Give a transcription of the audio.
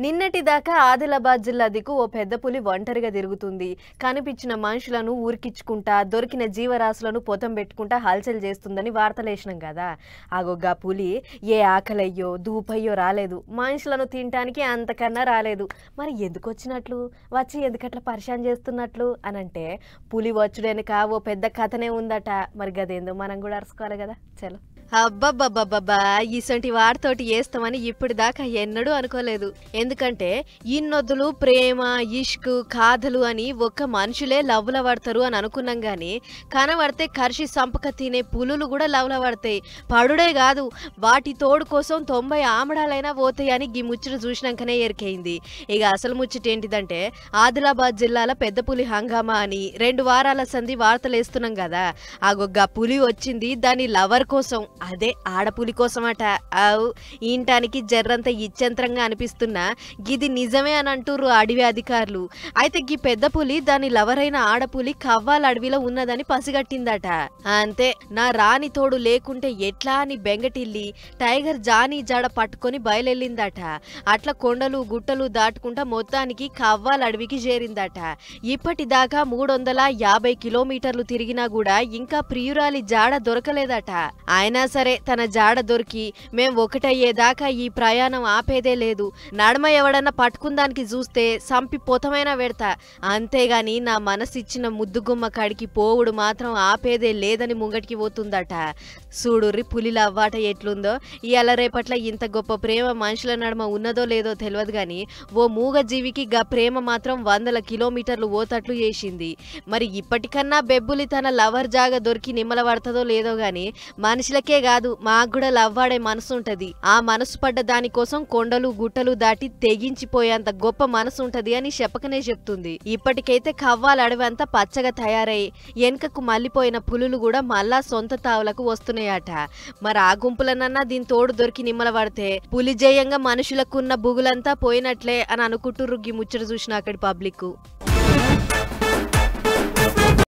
నిన్నటిదాకా ఆదిలాబాద్ జిల్లా దిక్కు ఓ పెద్ద పులి ఒంటరిగా తిరుగుతుంది. కనిపించిన మనుషులను ఊరికిచ్చుకుంటా దొరికిన జీవరాశులను పొతం పెట్టుకుంటా హల్చల్ చేస్తుందని వార్తలేసినాం కదా. ఆగొగ్గా పులి ఏ ఆకలయ్యో దూపయ్యో రాలేదు, మనుషులను తినటానికి అంతకన్నా రాలేదు. మరి ఎందుకు వచ్చినట్లు, వచ్చి ఎందుకట్లా పరిశాన్ చేస్తున్నట్లు అనంటే పులి వచ్చుడెనక ఓ పెద్ద కథనే ఉందట. మరి గదేందో మనం కూడా అరుసుకోవాలి కదా. చలో. అబ్బబ్బబ్బబ్బబ్బా, ఇసంటి వాడితోటి చేస్తామని ఇప్పటిదాకా ఎన్నడూ అనుకోలేదు. ఎందుకంటే ఇన్నొద్దులు ప్రేమ ఇష్క్ కాదలు అని ఒక్క మనుషులే లవ్ల పడతారు అని అనుకున్నాం గాని కనబడితే కర్షి సంపక తినే పులులు కూడా లవ్ల పడతాయి. పడుడే కాదు, వాటి తోడు కోసం 90 ఆమడాలైనా పోతాయి అని ఈ ముచ్చట చూసినాకనే ఎరికైంది. ఇక అసలు ముచ్చట ఏంటిదంటే ఆదిలాబాద్ జిల్లాల పెద్ద పులి హంగామా అని 2 వారాల సంధి వార్తలేస్తున్నాం కదా. ఆగొగ్గా పులి వచ్చింది దాని లవర్ కోసం, అదే ఆడపులి కోసమట. అవు ఇంటానికి జర్రంత ఇచ్చంత్రంగా అనిపిస్తున్నా గిది నిజమే అని అంటుర్రు అడవి అధికారులు. అయితే గీ పెద్ద పులి దాని లవరైన ఆడపులి కవ్వాల అడవిలో ఉన్నదని పసిగట్టిందట. అంతే, నా రాని తోడు లేకుంటే ఎట్లా అని బెంగటిల్లి టైగర్ జానీ జాడ పట్టుకొని బయలెళ్ళిందట. అట్లా కొండలు గుట్టలు దాటుకుంటా మొత్తానికి కవ్వాల అడవికి చేరిందట. ఇప్పటిదాకా 350 కిలోమీటర్లు తిరిగినా కూడా ఇంకా ప్రియురాలి జాడ దొరకలేదట. అయినా సరే తన జాడ దొరికి మేం ఒకటయ్యేదాకా ఈ ప్రయాణం ఆపేదే లేదు. నడమ ఎవడన్నా పట్టుకుందానికి చూస్తే సంపి పొతమైనా పెడతా, అంతేగాని నా మనసిచ్చిన ముద్దుగుమ్మ కాడికి పోవుడు మాత్రం ఆపేదే లేదని ముంగటికి పోతుందట. చూడుర్రి పులిల అవ్వాట ఎట్లుందో. ఇయాల రేపట్ల ఇంత గొప్ప ప్రేమ మనుషుల నడమ ఉన్నదో లేదో తెలియదు గాని ఓ మూగ జీవికి గా ప్రేమ మాత్రం 100 కిలోమీటర్లు ఓతట్లు చేసింది. మరి ఇప్పటికన్నా బెబ్బులి తన లవర్ జాగా దొరికి నిమ్మల పడుతుందో లేదో గాని మనుషులకే కాదు మాకు కూడా లవ్వాడే మనసు ఉంటది. ఆ మనసు పడ్డ దానికోసం కొండలు గుట్టలు దాటి తెగించిపోయేంత గొప్ప మనసు ఉంటది అని చెప్పకనే చెప్తుంది. ఇప్పటికైతే కవ్వాల అడవి అంతా పచ్చగా తయారై వెనుకకు మళ్లిపోయిన పులులు కూడా మళ్ళా సొంత తావులకు వస్తున్నాయట. మరి ఆ గుంపులనన్నా దీని తోడు దొరికి నిమ్మల పడితే పులి జయంగా మనుషులకున్న బుగులంతా పోయినట్లే అని అనుకుంటుర్రు ఈ ముచ్చట చూసిన అక్కడి పబ్లిక్.